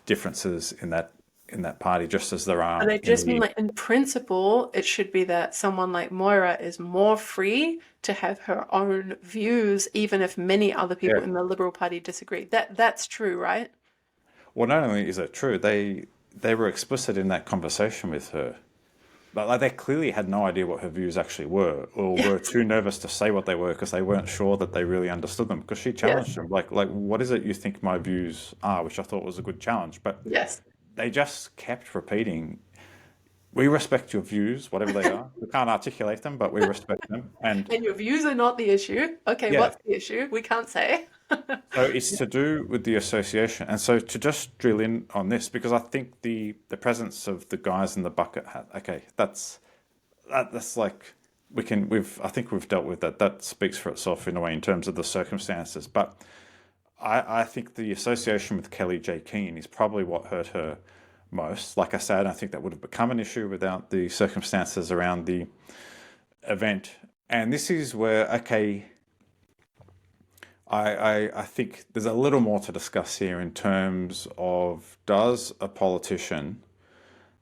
differences in that party, just as there But are I in just mean the like in principle, it should be that someone like Moira is more free to have her own views, even if many other people yeah. in the Liberal Party disagree. That's true, right? Well, not only is it true, they were explicit in that conversation with her. But like, they clearly had no idea what her views actually were, or Yeah. were too nervous to say what they were because they weren't sure that they really understood them. Because she Yes. challenged them, like, what is it you think my views are? Which I thought was a good challenge. But Yes. they just kept repeating, "We respect your views, whatever they are. We can't articulate them, but we respect them." And And your views are not the issue. Okay, yeah, what's the issue? We can't say. so it's to do with the association. And so to just drill in on this, because I think the presence of the guys in the bucket hat. Okay, that's like we've I think we've dealt with that. That speaks for itself in a way in terms of the circumstances. But I think the association with Kelly J. Keane is probably what hurt her most. Like I said, I think that would have become an issue without the circumstances around the event. And this is where, okay, I think there's a little more to discuss here in terms of, does a politician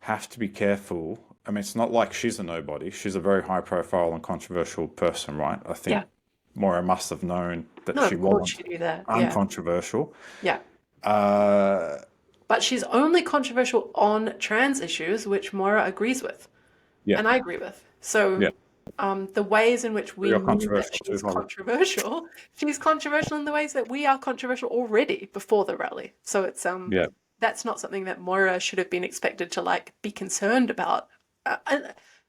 have to be careful? I mean, it's not like she's a nobody. She's a very high profile and controversial person, right? I think Yeah. Moira must have known that No, she of course wasn't you do that. Yeah. uncontroversial. Yeah. Uh, But she's only controversial on trans issues, which Moira agrees with, yeah, and I agree with. yeah. So the ways in which we You're knew that controversial too, she's Holly. controversial, she's controversial in the ways that we are controversial already before the rally. So it's Yeah, that's not something that Moira should have been expected to like be concerned about.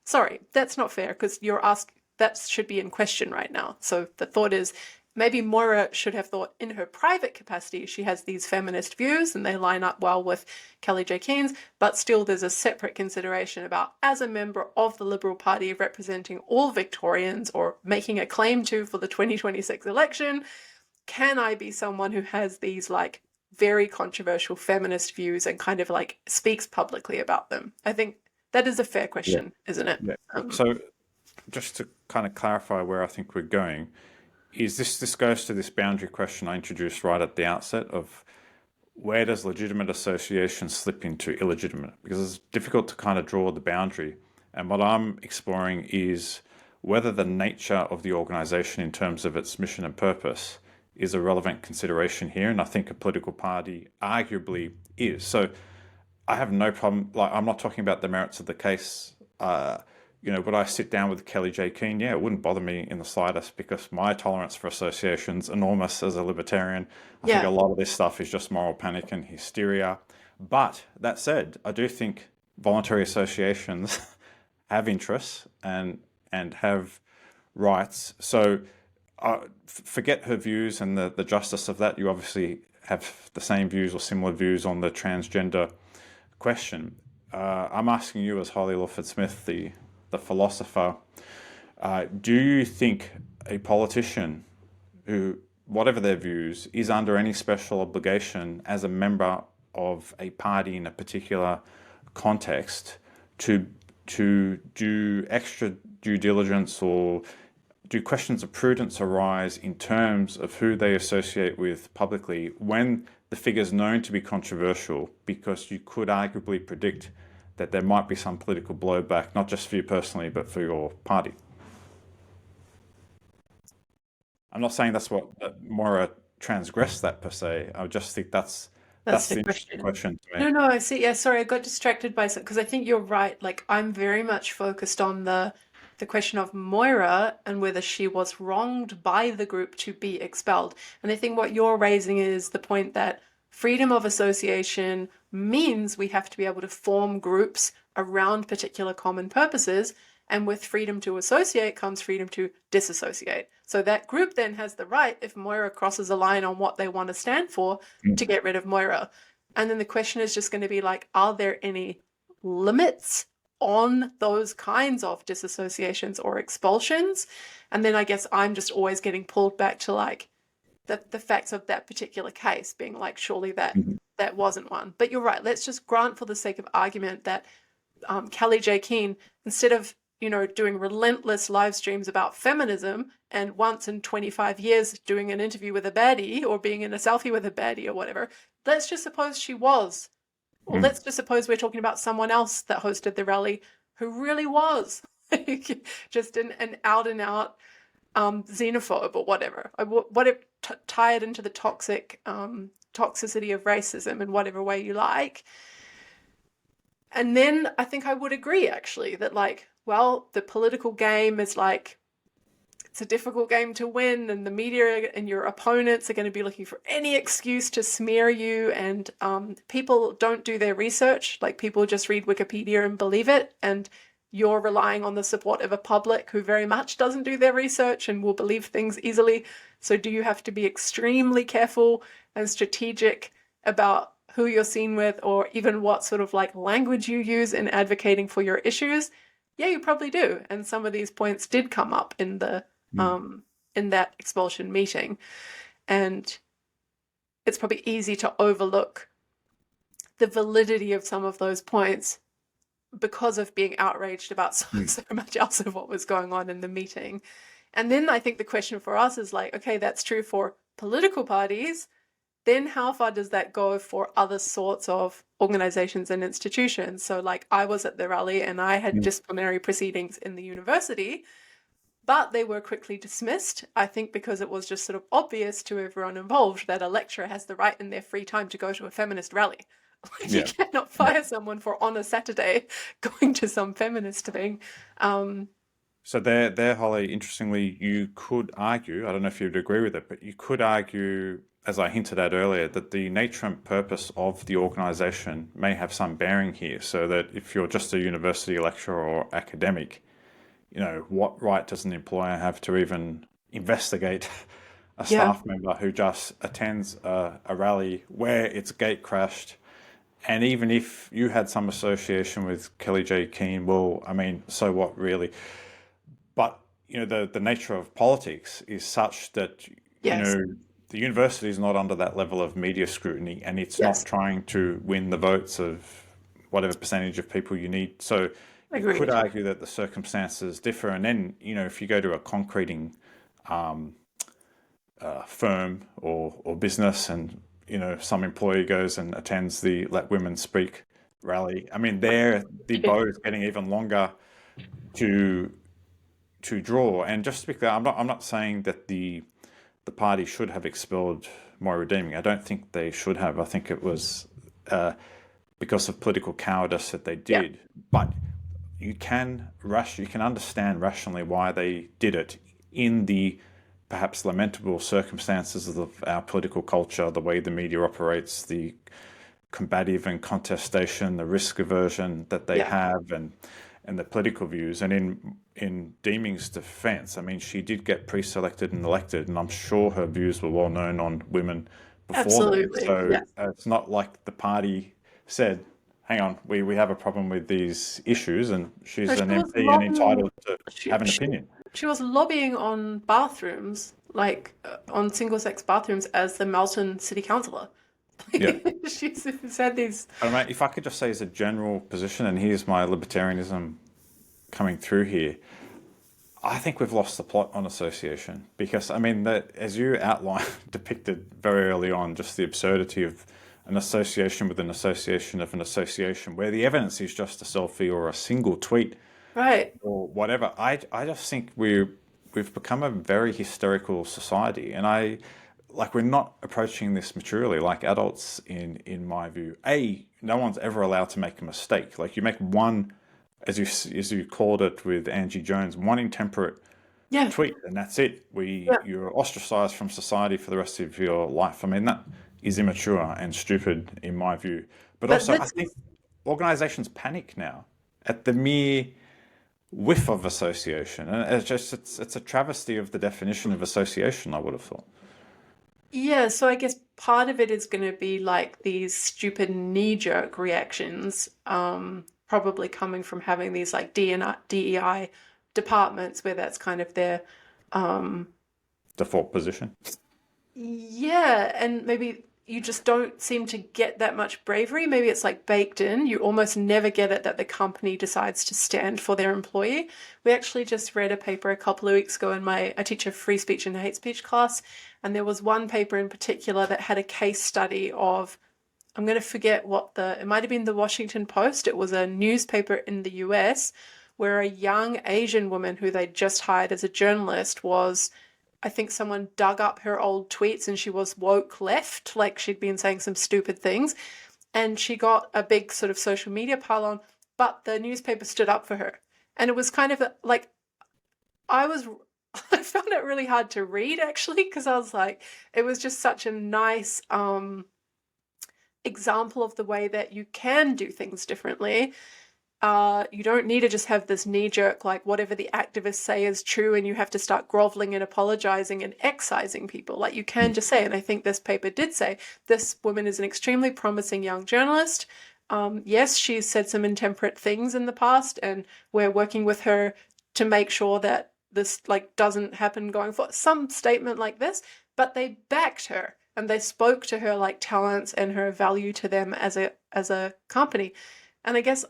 Sorry, that's not fair because you're asked that should be in question right now. So the thought is maybe Moira should have thought in her private capacity she has these feminist views and they line up well with Kelly J. Keen's, but still there's a separate consideration about as a member of the Liberal Party representing all Victorians or making a claim to for the 2026 election, can I be someone who has these like very controversial feminist views and kind of like speaks publicly about them? I think that is a fair yeah, question, isn't it? yeah. So just to kind of clarify where I think we're going, is this goes to this boundary question I introduced right at the outset of where does legitimate association slip into illegitimate? Because it's difficult to kind of draw the boundary. And what I'm exploring is whether the nature of the organization in terms of its mission and purpose is a relevant consideration here. And I think a political party arguably is. So I have no problem. Like, I'm not talking about the merits of the case. Would I sit down with Kelly J. Keane? Yeah, it wouldn't bother me in the slightest because my tolerance for association's enormous as a libertarian. I think a Yeah. lot of this stuff is just moral panic and hysteria. But that said, I do think voluntary associations have interests and have rights. So forget her views and the justice of that. You obviously have the same views or similar views on the transgender question. I'm asking you, as Holly Lawford-Smith, the philosopher, do you think a politician who, whatever their views, is under any special obligation as a member of a party in a particular context to do extra due diligence, or do questions of prudence arise in terms of who they associate with publicly when the figure is known to be controversial, because you could arguably predict that there might be some political blowback, not just for you personally, but for your party? I'm not saying that's what Moira transgressed that per se. I just think that's That's the the interesting question. question to me. No, no, I see. Yeah, sorry, I got distracted by something because I think you're right. Like, I'm very much focused on the question of Moira and whether she was wronged by the group to be expelled. And I think what you're raising is the point that freedom of association means we have to be able to form groups around particular common purposes. And with freedom to associate comes freedom to disassociate. So that group then has the right, if Moira crosses a line on what they want to stand for, to get rid of Moira. And then the question is just going to be like, are there any limits on those kinds of disassociations or expulsions. And then I guess I'm just always getting pulled back to like the facts of that particular case, being like, surely that wasn't one. But you're right. Let's just grant for the sake of argument that Kelly J. Keane, instead of doing relentless live streams about feminism and once in 25 years doing an interview with a baddie or being in a selfie with a baddie or whatever, let's just suppose she was. Or let's just suppose we're talking about someone else that hosted the rally who really was just an out and out xenophobe or whatever. What it tie it into the toxicity of racism in whatever way you like. And then I think I would agree actually that like, well, the political game is like, it's a difficult game to win, and the media and your opponents are going to be looking for any excuse to smear you, and people don't do their research. Like, people just read Wikipedia and believe it, and you're relying on the support of a public who very much doesn't do their research and will believe things easily. So do you have to be extremely careful and strategic about who you're seen with, or even what sort of like language you use in advocating for your issues? Yeah, you probably do. And some of these points did come up in the in that expulsion meeting. And it's probably easy to overlook the validity of some of those points because of being outraged about so much else of what was going on in the meeting. And then I think the question for us is like, okay, that's true for political parties. Then how far does that go for other sorts of organizations and institutions? So like, I was at the rally and I had disciplinary proceedings in the university, but they were quickly dismissed, I think because it was just sort of obvious to everyone involved that a lecturer has the right in their free time to go to a feminist rally. Like, you cannot fire someone for on a Saturday going to some feminist thing. So there, Holly, interestingly, you could argue, I don't know if you'd agree with it, but you could argue, as I hinted at earlier, that the nature and purpose of the organization may have some bearing here. So that if you're just a university lecturer or academic, what right does an employer have to even investigate a staff member who just attends a rally where it's gate crashed? And even if you had some association with Kelly J. Keane, well, I mean, so what really? But, the nature of politics is such that, the university is not under that level of media scrutiny, and it's not trying to win the votes of whatever percentage of people you need. So you could argue that the circumstances differ. And then, if you go to a concreting firm or business and, some employee goes and attends the Let Women Speak rally, I mean, there the bow is getting even longer to draw. And just to be clear, I'm not saying that the party should have expelled Moira Deeming. I don't think they should have. I think it was because of political cowardice that they did. But you can understand rationally why they did it in the perhaps lamentable circumstances of our political culture, the way the media operates, the combative and contestation, the risk aversion that they have, and the political views. And in Deeming's defense, I mean, she did get pre-selected and elected, and I'm sure her views were well known on women before that. So it's not like the party said, hang on, we have a problem with these issues, and she's an MP and entitled to have an opinion. She was lobbying on bathrooms, like on single-sex bathrooms, as the Melton City Councillor. She said these. If I could just say as a general position, and here's my libertarianism coming through here, I think we've lost the plot on association, because, I mean, that, as you outlined, depicted very early on, just the absurdity of an association with an association of an association, where the evidence is just a selfie or a single tweet, right, or whatever. I just think we've become a very hysterical society, and we're not approaching this maturely like adults. In my view, no one's ever allowed to make a mistake. Like, you make one, as you called it with Angie Jones, one intemperate tweet, and that's it. You're ostracized from society for the rest of your life. I mean, that is immature and stupid in my view. But also, I think organizations panic now at the mere whiff of association, and it's a travesty of the definition of association, I would have thought. Yeah, so I guess part of it is going to be like these stupid knee-jerk reactions probably coming from having these like DEI departments where that's kind of their Default position. yeah, and maybe you just don't seem to get that much bravery. Maybe it's like baked in. You almost never get it that the company decides to stand for their employee. We actually just read a paper a couple of weeks ago I teach a free speech and hate speech class, and there was one paper in particular that had a case study of, I'm going to forget it might have been the Washington Post. It was a newspaper in the US where a young Asian woman who they'd just hired as a journalist was, I think someone dug up her old tweets and she was woke left, like she'd been saying some stupid things. And she got a big sort of social media pile on, but the newspaper stood up for her. And it was kind of like, I found it really hard to read actually, because I was like, it was just such a nice example of the way that you can do things differently. You don't need to just have this knee-jerk, like whatever the activists say is true and you have to start groveling and apologizing and excising people. Like you can just say, and I think this paper did say, this woman is an extremely promising young journalist. Yes, she's said some intemperate things in the past, and we're working with her to make sure that this like doesn't happen going forward. Some statement like this, but they backed her and they spoke to her like talents and her value to them as a company. And I guess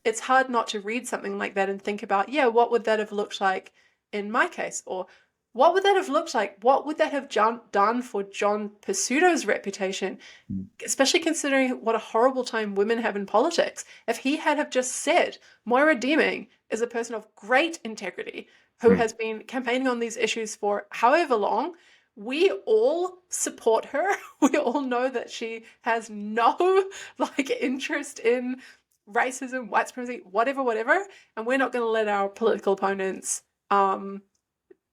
it's hard not to read something like that and think about, yeah, what would that have looked like in my case? Or what would that have looked like? What would that have done for John Pesutto's reputation? Especially considering what a horrible time women have in politics. If he had have just said, Moira Deeming is a person of great integrity who has been campaigning on these issues for however long, we all support her. We all know that she has no like interest in racism, white supremacy, whatever, and we're not going to let our political opponents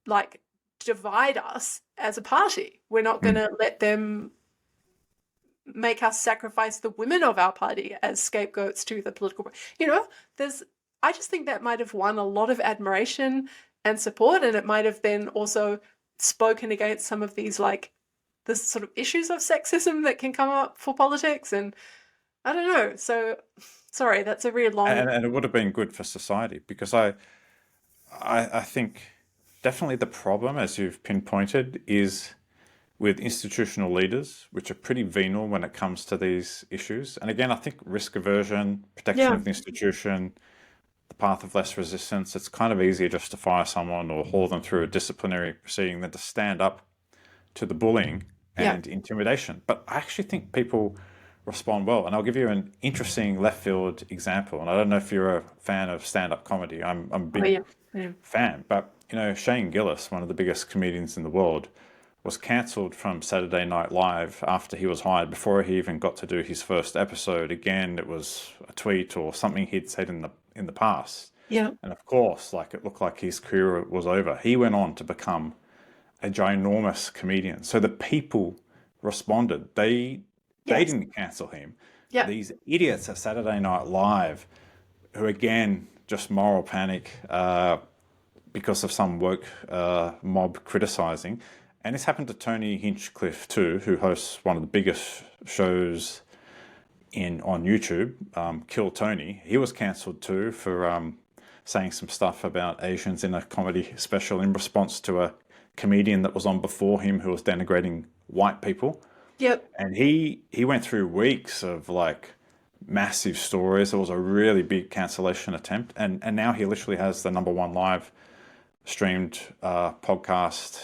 like divide us as a party. We're not going to let them make us sacrifice the women of our party as scapegoats to the political, I just think that might have won a lot of admiration and support, and it might have then also spoken against some of these like this sort of issues of sexism that can come up for politics. And I don't know, so sorry, that's a really long And it would have been good for society, because I think definitely the problem, as you've pinpointed, is with institutional leaders, which are pretty venal when it comes to these issues. And again, I think risk aversion, protection of the institution, the path of less resistance, it's kind of easier just to fire someone or haul them through a disciplinary proceeding than to stand up to the bullying and intimidation. But I actually think people respond well. And I'll give you an interesting left field example. And I don't know if you're a fan of stand-up comedy. I'm a big fan. But, Shane Gillis, one of the biggest comedians in the world, was cancelled from Saturday Night Live after he was hired, before he even got to do his first episode. Again, it was a tweet or something he'd said in the past. Yeah. And of course, like, it looked like his career was over. He went on to become a ginormous comedian. So the people responded. They didn't cancel him. Yeah. These idiots at Saturday Night Live, who again, just moral panic because of some woke mob criticizing. And this happened to Tony Hinchcliffe too, who hosts one of the biggest shows on YouTube, Kill Tony. He was cancelled too for saying some stuff about Asians in a comedy special in response to a comedian that was on before him who was denigrating white people. Yep. And he went through weeks of like massive stories. It was a really big cancellation attempt. And now he literally has the #1 live streamed podcast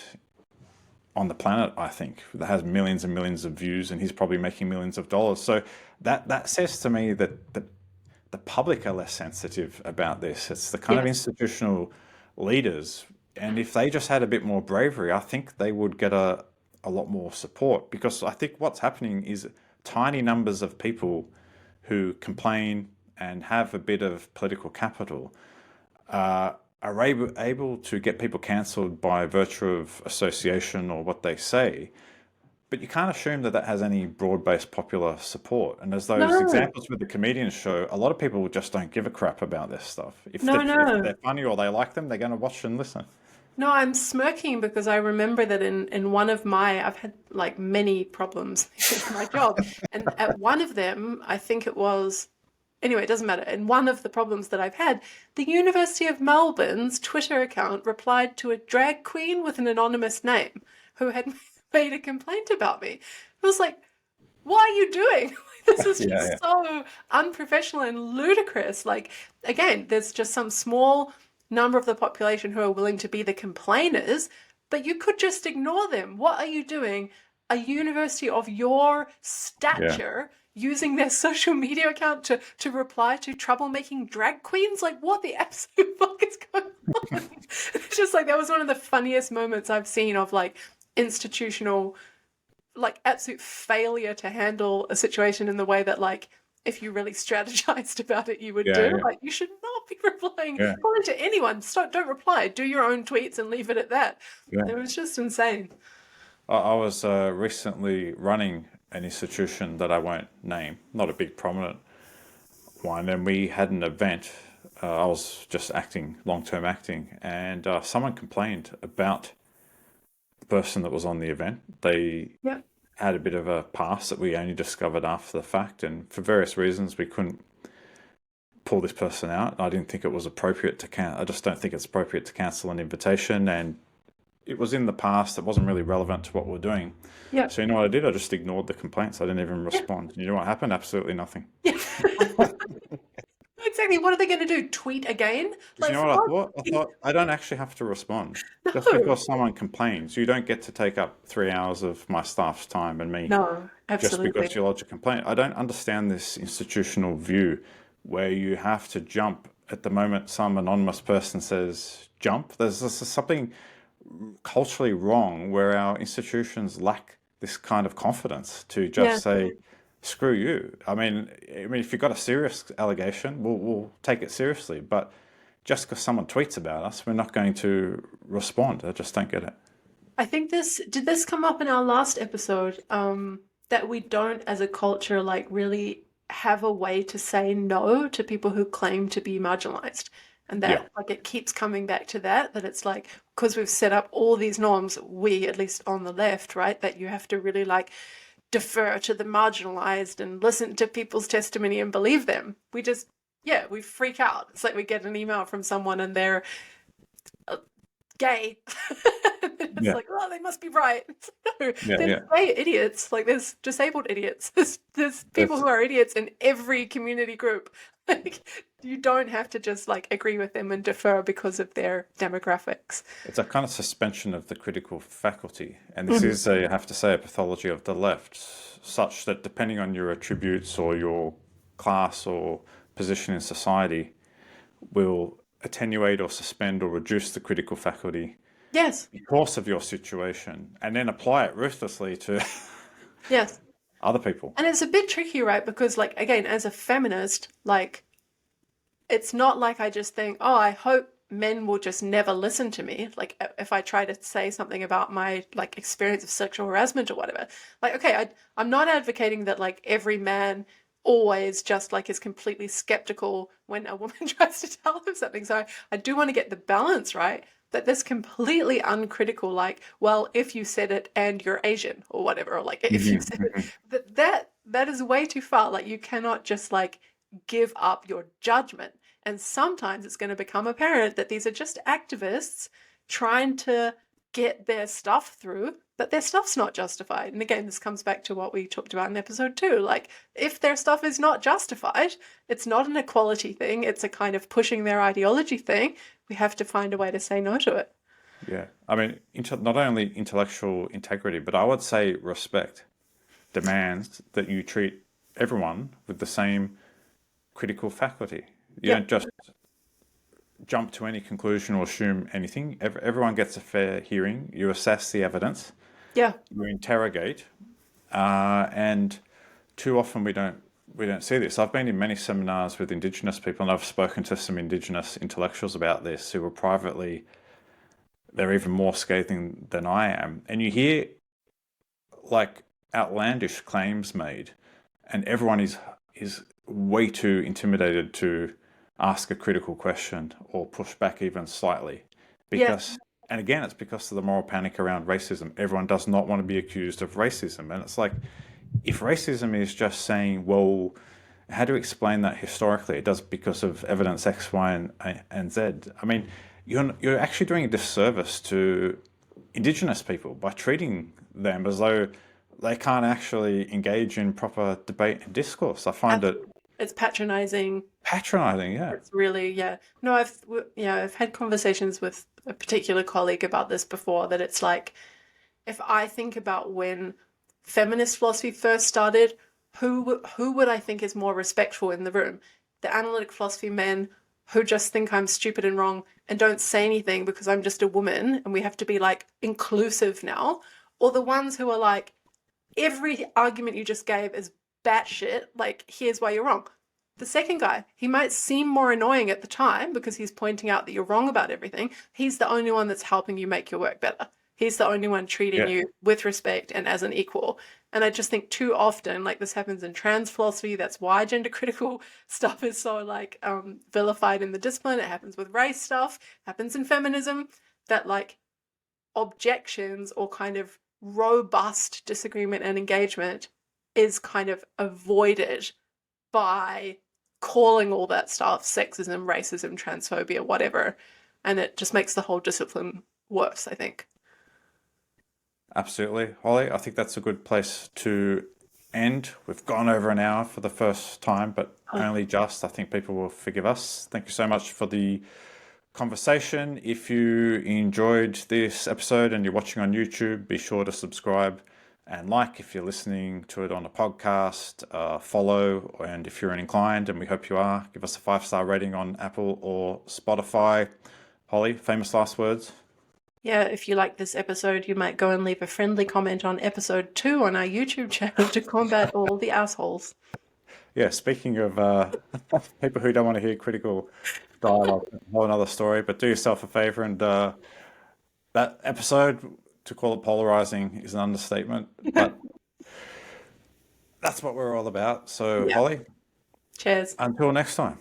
on the planet, I think, that has millions and millions of views, and he's probably making millions of dollars. So that says to me that the public are less sensitive about this. It's the kind of institutional leaders. And if they just had a bit more bravery, I think they would get a lot more support, because I think what's happening is tiny numbers of people who complain and have a bit of political capital are able to get people cancelled by virtue of association or what they say. But you can't assume that has any broad-based popular support. And as those examples with the comedians show, a lot of people just don't give a crap about this stuff. If they're funny or they like them, they're going to watch and listen. No, I'm smirking because I remember that in one of I've had like many problems with my job. And at one of them, I think it was anyway, it doesn't matter. And one of the problems that I've had, the University of Melbourne's Twitter account replied to a drag queen with an anonymous name who had made a complaint about me. I was like, what are you doing? This is just so unprofessional and ludicrous. Like, again, there's just some small number of the population who are willing to be the complainers, but you could just ignore them. What are you doing? A university of your stature using their social media account to reply to troublemaking drag queens? Like, what the absolute fuck is going on? It's just like, that was one of the funniest moments I've seen of like institutional, like absolute failure to handle a situation in the way that like, if you really strategized about it, you would do. Like, you should not be replying to anyone. Don't reply. Do your own tweets and leave it at that. It was just insane. I was recently running an institution that I won't name, not a big prominent one, and we had an event. I was just acting, long-term acting, and someone complained about the person that was on the event. They had a bit of a past that we only discovered after the fact, and for various reasons we couldn't pull this person out. I didn't think it was appropriate to I just don't think it's appropriate to cancel an invitation, and it was in the past. It wasn't really relevant to what we're doing. So you know what I did? I just ignored the complaints. I didn't even respond. You know what happened? Absolutely nothing. Exactly. What are they going to do? Tweet again? Like, you know what I thought? I thought I don't actually have to respond. Just because someone complains, you don't get to take up 3 hours of my staff's time and me. No, absolutely. Just because you lodge a complaint. I don't understand this institutional view where you have to jump at the moment some anonymous person says jump. There's something culturally wrong where our institutions lack this kind of confidence to just say, screw you. I mean, if you've got a serious allegation, we'll take it seriously. But just because someone tweets about us, we're not going to respond. I just don't get it. I think did this come up in our last episode, that we don't, as a culture, like really have a way to say no to people who claim to be marginalized. And that like it keeps coming back to that it's like, because we've set up all these norms, we, at least on the left, right, that you have to really like defer to the marginalized and listen to people's testimony and believe them. We just, we freak out. It's like we get an email from someone and they're gay. It's like, oh, they must be right. No, there's gay idiots. Like, there's disabled idiots. There's people who are idiots in every community group. Like, you don't have to just like agree with them and defer because of their demographics. It's a kind of suspension of the critical faculty. And this is, I have to say, a pathology of the left, such that depending on your attributes or your class or position in society, will attenuate or suspend or reduce the critical faculty because of your situation, and then apply it ruthlessly to other people. And it's a bit tricky, right? Because like, again, as a feminist, like, it's not like I just think, oh, I hope men will just never listen to me. Like, if I try to say something about my like experience of sexual harassment or whatever, like, okay, I'm not advocating that like every man always just like is completely skeptical when a woman tries to tell him something. So I do want to get the balance right, that this completely uncritical, like, well, if you said it and you're Asian or whatever, or like if you said it, that is way too far. Like, you cannot just like give up your judgment. And sometimes it's going to become apparent that these are just activists trying to get their stuff through, but their stuff's not justified. And again, this comes back to what we talked about in episode 2. Like, if their stuff is not justified, it's not an equality thing, it's a kind of pushing their ideology thing. We have to find a way to say no to it. Yeah. I mean, not only intellectual integrity, but I would say respect demands that you treat everyone with the same critical faculty. You don't just jump to any conclusion or assume anything. Everyone gets a fair hearing. You assess the evidence. You interrogate. And too often we don't see this. I've been in many seminars with Indigenous people, and I've spoken to some Indigenous intellectuals about this who are privately, they're even more scathing than I am. And you hear like outlandish claims made, and everyone is way too intimidated to ask a critical question or push back even slightly. Because, and again, it's because of the moral panic around racism. Everyone does not want to be accused of racism. And it's like, if racism is just saying, well, How do you explain that historically? It does because of evidence X, Y, and Z. I mean, you're actually doing a disservice to Indigenous people by treating them as though they can't actually engage in proper debate and discourse. I find it It's patronizing. patronizing, yeah. It's really, yeah. No, I've had conversations with a particular colleague about this before, that it's like, if I think about when feminist philosophy first started, who would I think is more respectful in the room? The analytic philosophy men who just think I'm stupid and wrong and don't say anything because I'm just a woman and we have to be like inclusive now, or the ones who are like, every argument you just gave is batshit, like here's why you're wrong. The second guy, he might seem more annoying at the time because he's pointing out that you're wrong about everything. He's the only one that's helping you make your work better. He's the only one treating Yeah. you with respect and as an equal. And I just think too often, like this happens in trans philosophy, that's why gender critical stuff is so like vilified in the discipline. It happens with race stuff, happens in feminism, that like objections or kind of robust disagreement and engagement is kind of avoided by calling all that stuff sexism, racism, transphobia, whatever. And it just makes the whole discipline worse, I think. Absolutely. Holly, I think that's a good place to end. We've gone over an hour for the first time, but only just. I think people will forgive us. Thank you so much for the conversation. If you enjoyed this episode and you're watching on YouTube, be sure to subscribe and like. If you're listening to it on a podcast, follow, and if you're inclined, and we hope you are, give us a 5-star rating on Apple or Spotify. Holly, famous last words? Yeah, if you like this episode, you might go and leave a friendly comment on episode 2 on our YouTube channel to combat all the assholes. Yeah, speaking of people who don't want to hear critical dialogue, a whole another story, but do yourself a favor and that episode, to call it polarizing is an understatement, but that's what we're all about. So, Yeah. Holly, Cheers. until next time.